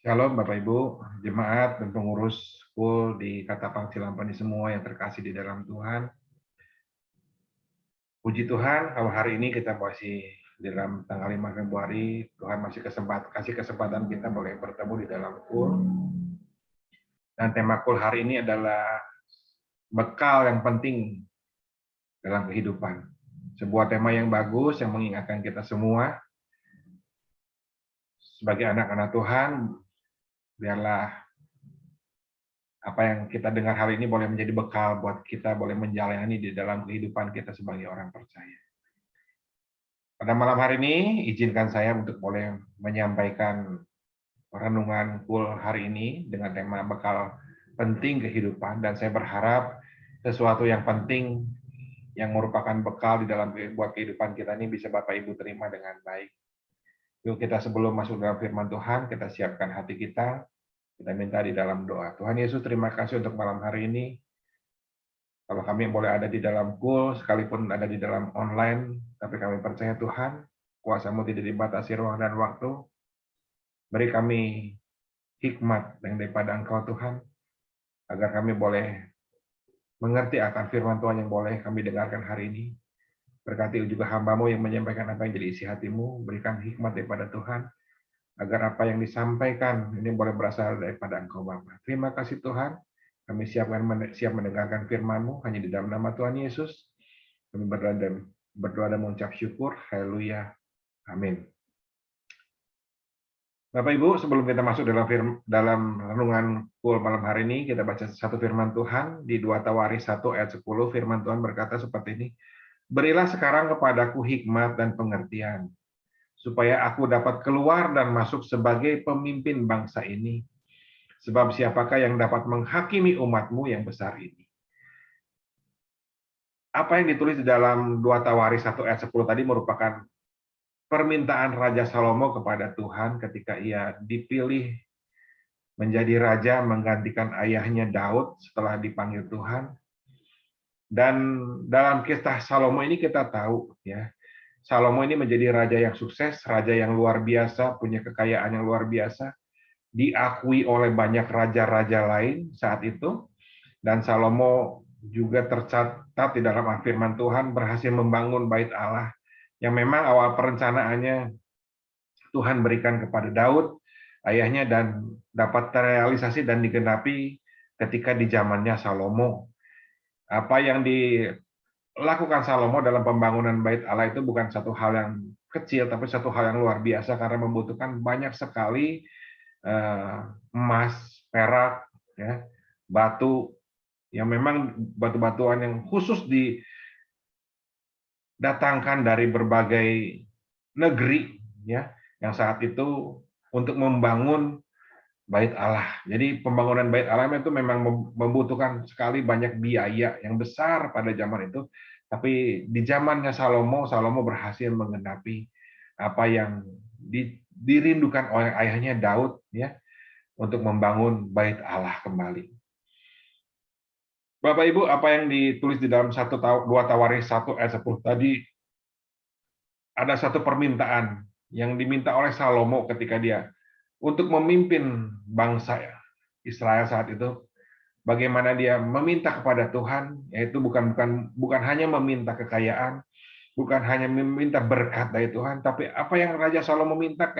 Shalom Bapak Ibu, jemaat dan pengurus school di Katapang Cilampani semua yang terkasih di dalam Tuhan. Puji Tuhan, kalau hari ini kita masih di dalam tanggal 5 Februari, Tuhan masih kasih kesempatan kita boleh bertemu di dalam school. Dan tema school hari ini adalah bekal yang penting dalam kehidupan. Sebuah tema yang bagus yang mengingatkan kita semua sebagai anak-anak Tuhan, biarlah apa yang kita dengar hari ini boleh menjadi bekal buat kita boleh menjalani di dalam kehidupan kita sebagai orang percaya. Pada malam hari ini, izinkan saya untuk boleh menyampaikan renungan kul hari ini dengan tema bekal penting kehidupan, dan saya berharap sesuatu yang penting yang merupakan bekal di dalam buat kehidupan kita ini bisa Bapak Ibu terima dengan baik. Yuk kita sebelum masuk dalam firman Tuhan, kita siapkan hati kita minta di dalam doa. Tuhan Yesus, terima kasih untuk malam hari ini. Kalau kami boleh ada di dalam kul, sekalipun ada di dalam online, tapi kami percaya Tuhan, kuasa-Mu tidak dibatasi ruang dan waktu. Beri kami hikmat yang daripada Engkau Tuhan, agar kami boleh mengerti akan firman Tuhan yang boleh kami dengarkan hari ini. Berkati juga hamba-Mu yang menyampaikan apa yang jadi isi hati-Mu, berikan hikmat daripada Tuhan, agar apa yang disampaikan ini boleh berasal daripada Engkau Bapa. Terima kasih Tuhan, kami siap mendengarkan firman-Mu hanya di dalam nama Tuhan Yesus. Kami berdoa dan mengucap syukur. Haleluya. Amin. Bapak Ibu, sebelum kita masuk dalam renungan kul malam hari ini, kita baca satu firman Tuhan di 2 Tawaris 1 ayat 10. Firman Tuhan berkata seperti ini. Berilah sekarang kepadaku hikmat dan pengertian, supaya aku dapat keluar dan masuk sebagai pemimpin bangsa ini. Sebab siapakah yang dapat menghakimi umatmu yang besar ini? Apa yang ditulis di dalam 2 Tawaris 1 ayat 10 tadi merupakan permintaan Raja Salomo kepada Tuhan ketika ia dipilih menjadi raja menggantikan ayahnya Daud setelah dipanggil Tuhan. Dan dalam kisah Salomo ini kita tahu ya, Salomo ini menjadi raja yang sukses, raja yang luar biasa, punya kekayaan yang luar biasa, diakui oleh banyak raja-raja lain saat itu. Dan Salomo juga tercatat di dalam firman Tuhan berhasil membangun bait Allah yang memang awal perencanaannya Tuhan berikan kepada Daud, ayahnya, dan dapat terrealisasi dan digenapi ketika di zamannya Salomo. Apa yang dilakukan Salomo dalam pembangunan bait Allah itu bukan satu hal yang kecil, tapi satu hal yang luar biasa karena membutuhkan banyak sekali emas, perak, ya, batu, yang memang batu-batuan yang khusus didatangkan dari berbagai negeri, ya, yang saat itu untuk membangun bait Allah. Jadi pembangunan bait Allah itu memang membutuhkan sekali banyak biaya yang besar pada zaman itu. Tapi di zamannya Salomo, Salomo berhasil menggenapi apa yang dirindukan oleh ayahnya Daud, ya, untuk membangun bait Allah kembali. Bapak Ibu, apa yang ditulis di dalam 2 Tawaris 1 ayat 10 tadi, ada satu permintaan yang diminta oleh Salomo ketika dia untuk memimpin bangsa Israel saat itu. Bagaimana dia meminta kepada Tuhan, yaitu bukan hanya meminta kekayaan, bukan hanya meminta berkat dari Tuhan, tapi apa yang Raja Salomo minta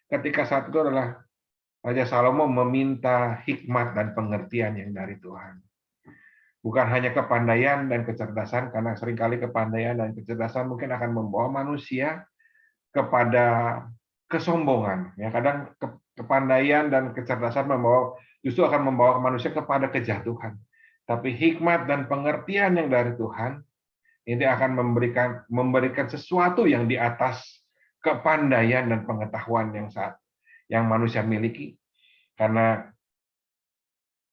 ketika saat itu adalah Raja Salomo meminta hikmat dan pengertian yang dari Tuhan. Bukan hanya kepandaian dan kecerdasan, karena seringkali kepandaian dan kecerdasan mungkin akan membawa manusia kepada kesombongan. Ya, kadang kepandaian dan kecerdasan justru akan membawa manusia kepada kejatuhan. Tapi hikmat dan pengertian yang dari Tuhan ini akan memberikan sesuatu yang di atas kepandaian dan pengetahuan yang manusia miliki. Karena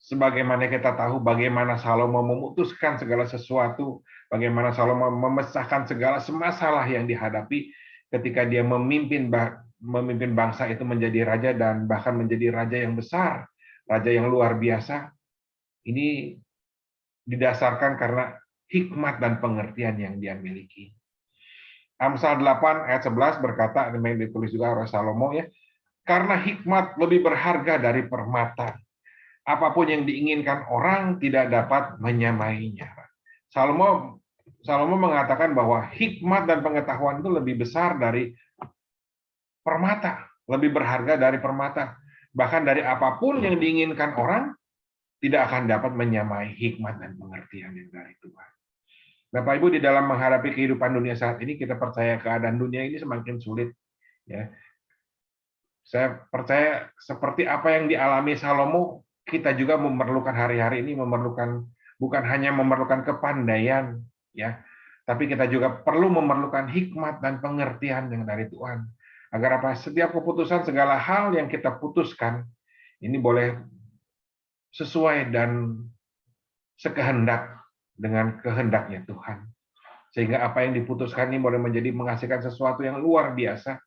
sebagaimana kita tahu bagaimana Salomo memutuskan segala sesuatu, bagaimana Salomo memecahkan segala masalah yang dihadapi ketika dia memimpin bangsa itu menjadi raja dan bahkan menjadi raja yang besar, raja yang luar biasa. Ini didasarkan karena hikmat dan pengertian yang dia miliki. Amsal 8 ayat 11 berkata, yang ditulis juga oleh Salomo, ya, Karena hikmat lebih berharga dari permata. Apapun yang diinginkan orang tidak dapat menyamainya. Salomo Salomo mengatakan bahwa hikmat dan pengetahuan itu lebih besar dari permata, lebih berharga dari permata. Bahkan dari apapun yang diinginkan orang, tidak akan dapat menyamai hikmat dan pengertian yang dari Tuhan. Bapak Ibu, di dalam menghadapi kehidupan dunia saat ini, kita percaya keadaan dunia ini semakin sulit. Ya, saya percaya seperti apa yang dialami Salomo, kita juga memerlukan hari-hari ini memerlukan bukan hanya memerlukan kepandaian, ya, tapi kita juga perlu memerlukan hikmat dan pengertian yang dari Tuhan. Agar apa? Setiap keputusan, segala hal yang kita putuskan ini boleh sesuai dan sekehendak dengan kehendaknya Tuhan. Sehingga apa yang diputuskan ini boleh menjadi menghasilkan sesuatu yang luar biasa.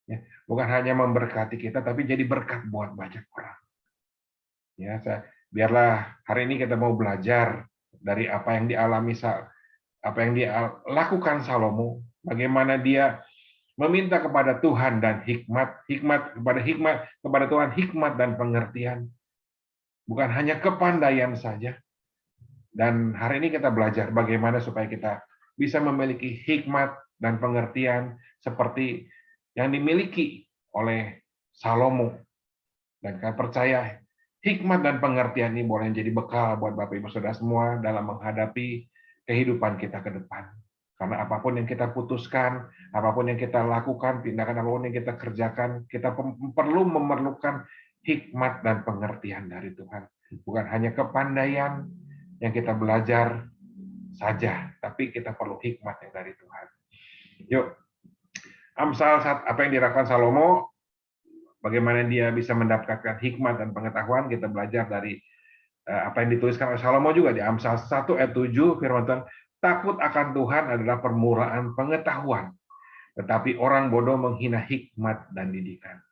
Ya, bukan hanya memberkati kita, tapi jadi berkat buat banyak orang. Ya, biarlah hari ini kita mau belajar dari apa yang dialami, apa yang dilakukan Salomo, bagaimana dia meminta kepada Tuhan dan kepada Tuhan hikmat dan pengertian, bukan hanya kepandaian saja. Dan hari ini kita belajar bagaimana supaya kita bisa memiliki hikmat dan pengertian seperti yang dimiliki oleh Salomo. Dan kami percaya hikmat dan pengertian ini boleh menjadi bekal buat Bapak Ibu Saudara semua dalam menghadapi kehidupan kita ke depan. Karena apapun yang kita putuskan, apapun yang kita lakukan, tindakan apapun yang kita kerjakan, kita perlu memerlukan hikmat dan pengertian dari Tuhan. Bukan hanya kepandaian yang kita belajar saja, tapi kita perlu hikmat yang dari Tuhan. Yuk, Amsal apa yang dilakukan Salomo, bagaimana dia bisa mendapatkan hikmat dan pengetahuan, kita belajar dari apa yang dituliskan oleh Salomo juga di Amsal 1 ayat 7, firman Tuhan, takut akan Tuhan adalah permulaan pengetahuan, tetapi orang bodoh menghina hikmat dan didikan.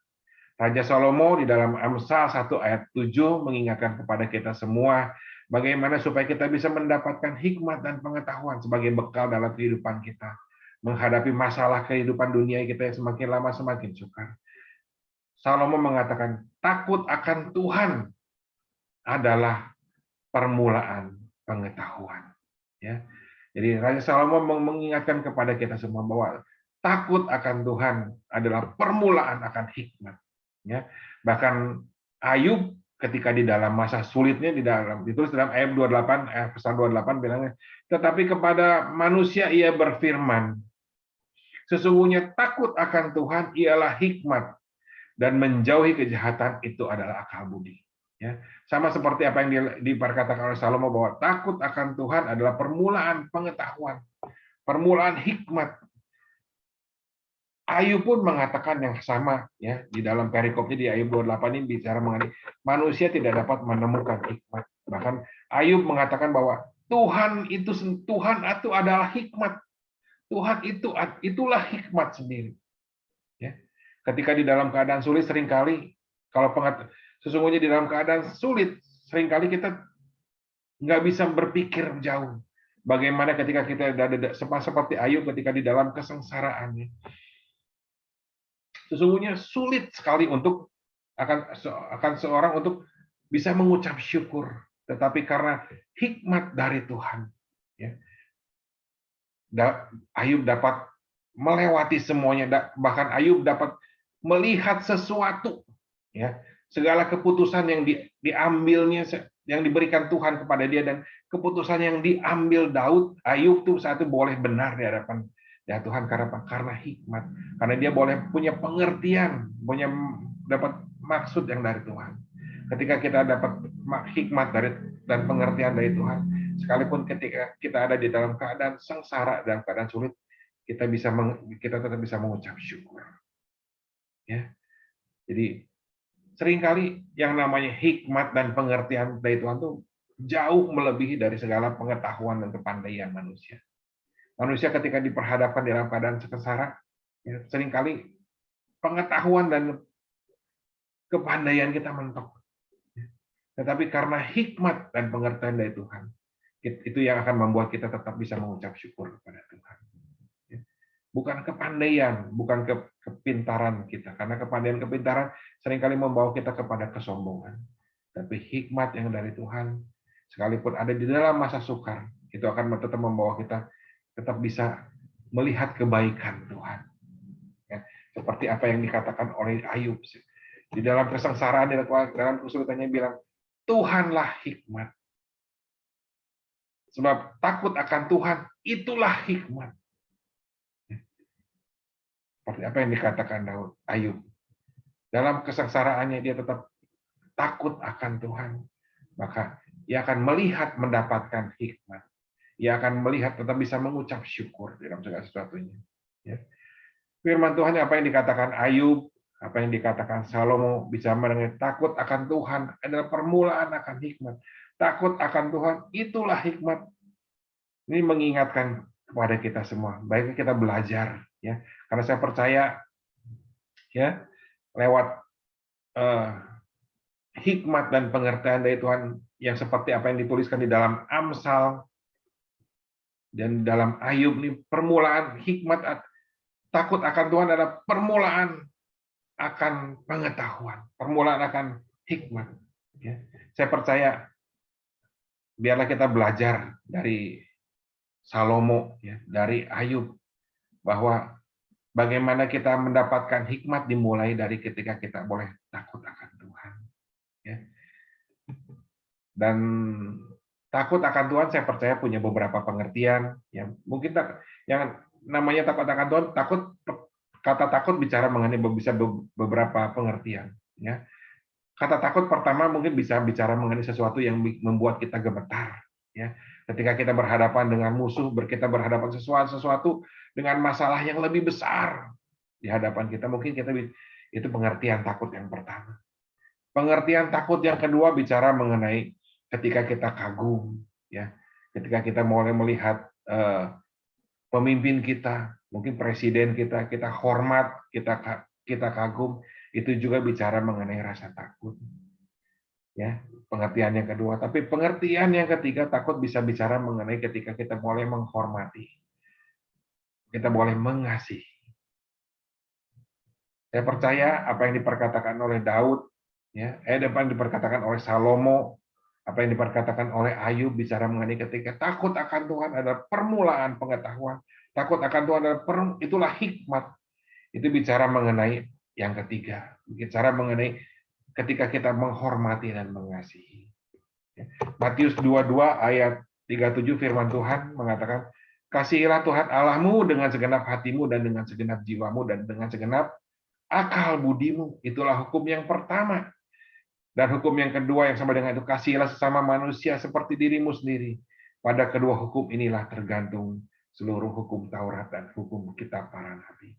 Raja Salomo di dalam Amsal 1 ayat 7 mengingatkan kepada kita semua bagaimana supaya kita bisa mendapatkan hikmat dan pengetahuan sebagai bekal dalam kehidupan kita. Menghadapi masalah kehidupan dunia kita yang semakin lama semakin sukar. Salomo mengatakan, takut akan Tuhan adalah permulaan pengetahuan. Ya. Jadi Raja Salomo mengingatkan kepada kita semua bahwa takut akan Tuhan adalah permulaan akan hikmat. Ya. Bahkan Ayub ketika di dalam masa sulitnya ditulis dalam ayat 28 pasal 28 bilangnya, tetapi kepada manusia ia berfirman, sesungguhnya takut akan Tuhan ialah hikmat dan menjauhi kejahatan itu adalah akal budi. Ya, sama seperti apa yang diperkatakan oleh Salomo bahwa takut akan Tuhan adalah permulaan pengetahuan, permulaan hikmat. Ayub pun mengatakan yang sama, ya, di dalam perikopnya di Ayub 28 ini bicara mengenai manusia tidak dapat menemukan hikmat. Bahkan Ayub mengatakan bahwa Tuhan itu adalah hikmat. Tuhan itulah hikmat sendiri. Ya. Ketika di dalam keadaan sulit seringkali sesungguhnya di dalam keadaan sulit seringkali kita nggak bisa berpikir jauh. Bagaimana ketika kita seperti Ayub ketika di dalam kesengsaraannya. Sesungguhnya sulit sekali akan seorang untuk bisa mengucap syukur, tetapi karena hikmat dari Tuhan, ya, Ayub dapat melewati semuanya, bahkan Ayub dapat melihat sesuatu, ya, segala keputusan yang diambilnya, yang diberikan Tuhan kepada dia, dan keputusan yang diambil Ayub tuh saat itu boleh benar di hadapan ya Tuhan karena hikmat, karena dia boleh punya pengertian, dapat maksud yang dari Tuhan. Ketika kita dapat hikmat dan pengertian dari Tuhan, sekalipun ketika kita ada di dalam keadaan sengsara, dalam keadaan sulit, kita tetap bisa mengucap syukur. Ya, jadi seringkali yang namanya hikmat dan pengertian dari Tuhan itu jauh melebihi dari segala pengetahuan dan kepandaian manusia. Manusia ketika diperhadapkan dalam keadaan sengsara, ya, seringkali pengetahuan dan kepandaian kita mentok. Tetapi karena hikmat dan pengertian dari Tuhan, itu yang akan membuat kita tetap bisa mengucap syukur kepada Tuhan. Bukan kepandaian, bukan kepintaran kita. Karena kepandaian kepintaran seringkali membawa kita kepada kesombongan. Tapi hikmat yang dari Tuhan, sekalipun ada di dalam masa sukar, itu akan tetap membawa kita tetap bisa melihat kebaikan Tuhan. Ya, seperti apa yang dikatakan oleh Ayub. Di dalam kesengsaraan, dalam kesulitannya bilang, Tuhanlah hikmat. Sebab takut akan Tuhan, itulah hikmat. Seperti apa yang dikatakan Ayub. Dalam kesengsaraannya dia tetap takut akan Tuhan. Maka ia akan melihat mendapatkan hikmat. Ia akan melihat tetap bisa mengucap syukur dalam segala sesuatunya. Ya. Firman Tuhan apa yang dikatakan Ayub, apa yang dikatakan Salomo bisa mendengar takut akan Tuhan adalah permulaan akan hikmat. Takut akan Tuhan itulah hikmat. Ini mengingatkan kepada kita semua. Baiknya kita belajar, ya. Karena saya percaya, ya, lewat hikmat dan pengertian dari Tuhan yang seperti apa yang dituliskan di dalam Amsal dan dalam Ayub ini, permulaan hikmat takut akan Tuhan adalah permulaan akan pengetahuan, permulaan akan hikmat. Ya. Saya percaya biarlah kita belajar dari Salomo, ya, dari Ayub, bahwa bagaimana kita mendapatkan hikmat dimulai dari ketika kita boleh takut akan Tuhan. Ya. Dan takut akan Tuhan saya percaya punya beberapa pengertian. Ya. Mungkin yang namanya takut akan Tuhan, kata takut bicara mengenai bisa beberapa pengertian. Ya. Kata takut pertama mungkin bisa bicara mengenai sesuatu yang membuat kita gemetar. Ya. Ketika kita berhadapan dengan musuh, kita berhadapan sesuatu dengan masalah yang lebih besar di hadapan kita, mungkin itu pengertian takut yang pertama. Pengertian takut yang kedua bicara mengenai ketika kita kagum, ya, ketika kita mulai melihat pemimpin kita, mungkin presiden kita hormat, kita kagum, itu juga bicara mengenai rasa takut. Ya, pengertian yang kedua. Tapi pengertian yang ketiga, takut bisa bicara mengenai ketika kita boleh menghormati, kita boleh mengasihi. Saya percaya apa yang diperkatakan oleh Daud, ya, apa yang diperkatakan oleh Salomo, apa yang diperkatakan oleh Ayub bicara mengenai ketika takut akan Tuhan adalah permulaan pengetahuan, takut akan Tuhan adalah itulah hikmat. Itu bicara mengenai yang ketiga, bicara mengenai ketika kita menghormati dan mengasihi. Matius 22 ayat 37 firman Tuhan mengatakan, kasihilah Tuhan Allahmu dengan segenap hatimu dan dengan segenap jiwamu dan dengan segenap akal budimu. Itulah hukum yang pertama. Dan hukum yang kedua yang sama dengan itu, kasihilah sesama manusia seperti dirimu sendiri. Pada kedua hukum inilah tergantung seluruh hukum Taurat dan hukum kitab para nabi.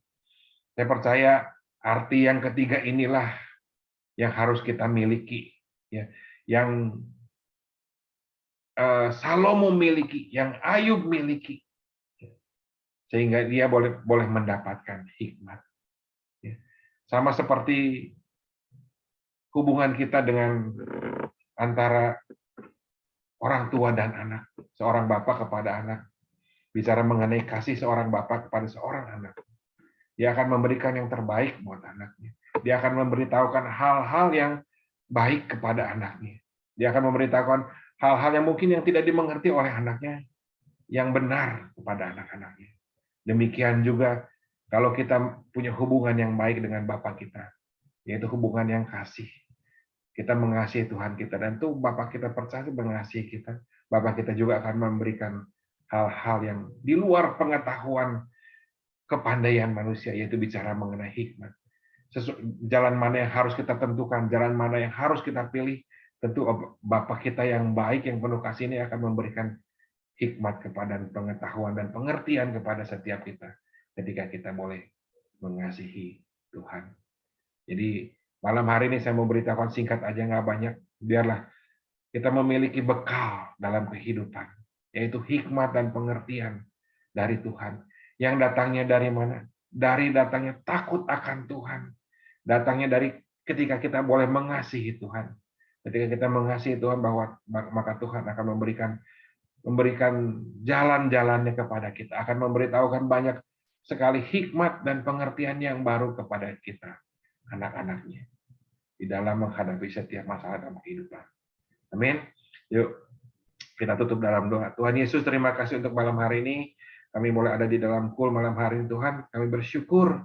Saya percaya arti yang ketiga inilah yang harus kita miliki, ya, yang Salomo miliki, yang Ayub miliki, sehingga dia boleh mendapatkan hikmat. Sama seperti hubungan kita dengan antara orang tua dan anak, seorang bapak kepada anak, bicara mengenai kasih seorang bapak kepada seorang anak. Dia akan memberikan yang terbaik buat anaknya. Dia akan memberitahukan hal-hal yang baik kepada anaknya. Dia akan memberitahukan hal-hal yang mungkin yang tidak dimengerti oleh anaknya, yang benar kepada anak-anaknya. Demikian juga kalau kita punya hubungan yang baik dengan Bapak kita, yaitu hubungan yang kasih. Kita mengasihi Tuhan kita, dan tuh Bapak kita percaya mengasihi kita. Bapak kita juga akan memberikan hal-hal yang di luar pengetahuan kepandaian manusia, yaitu bicara mengenai hikmat. Jalan mana yang harus kita tentukan, jalan mana yang harus kita pilih, tentu Bapak kita yang baik, yang penuh kasih ini akan memberikan hikmat kepada pengetahuan dan pengertian kepada setiap kita ketika kita boleh mengasihi Tuhan. Jadi malam hari ini saya mau beritahukan singkat aja, nggak banyak, biarlah kita memiliki bekal dalam kehidupan, yaitu hikmat dan pengertian dari Tuhan. Yang datangnya dari mana? Dari datangnya takut akan Tuhan. Datangnya dari ketika kita boleh mengasihi Tuhan. Ketika kita mengasihi Tuhan, bahwa maka Tuhan akan memberikan jalan-jalannya kepada kita, akan memberitahukan banyak sekali hikmat dan pengertian yang baru kepada kita, anak-anaknya, di dalam menghadapi setiap masalah dalam kehidupan. Amin. Yuk, kita tutup dalam doa. Tuhan Yesus, terima kasih untuk malam hari ini. Kami boleh ada di dalam kul malam hari ini, Tuhan. Kami bersyukur,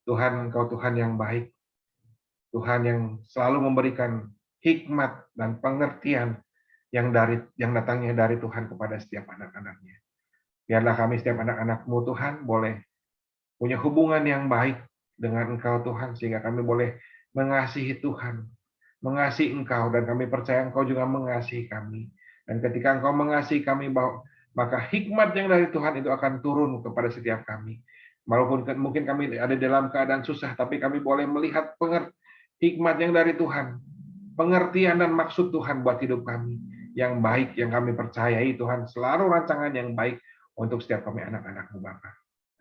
Tuhan, Engkau Tuhan yang baik. Tuhan yang selalu memberikan hikmat dan pengertian yang datangnya dari Tuhan kepada setiap anak-anaknya. Biarlah kami setiap anak-anak-Mu, Tuhan, boleh punya hubungan yang baik dengan Engkau, Tuhan, sehingga kami boleh mengasihi Tuhan, mengasihi Engkau, dan kami percaya Engkau juga mengasihi kami. Dan ketika Engkau mengasihi kami, maka hikmat yang dari Tuhan itu akan turun kepada setiap kami. Walaupun mungkin kami ada dalam keadaan susah, tapi kami boleh melihat hikmat yang dari Tuhan, pengertian dan maksud Tuhan buat hidup kami, yang baik, yang kami percayai Tuhan, selalu rancangan yang baik untuk setiap kami anak-anak-Mu, Bapa.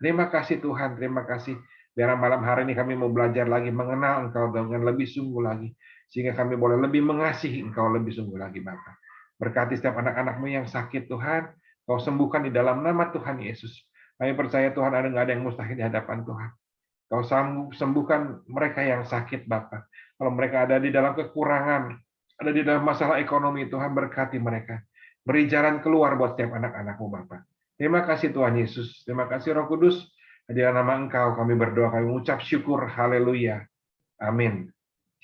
Terima kasih Tuhan, terima kasih. Biar malam hari ini kami mau belajar lagi mengenal Engkau dengan lebih sungguh lagi, sehingga kami boleh lebih mengasihi Engkau lebih sungguh lagi, Bapa. Berkati setiap anak-anak-Mu yang sakit, Tuhan. Kau sembuhkan di dalam nama Tuhan Yesus. Kami percaya Tuhan nggak ada yang mustahil di hadapan Tuhan. Kau sembuhkan mereka yang sakit, Bapa. Kalau mereka ada di dalam kekurangan, ada di dalam masalah ekonomi, Tuhan berkati mereka. Beri jalan keluar buat setiap anak-anak-Mu, Bapa. Terima kasih Tuhan Yesus. Terima kasih Roh Kudus. Di dalam nama Engkau kami berdoa, kami mengucap syukur. Haleluya. Amin.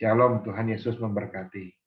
Shalom, Tuhan Yesus memberkati.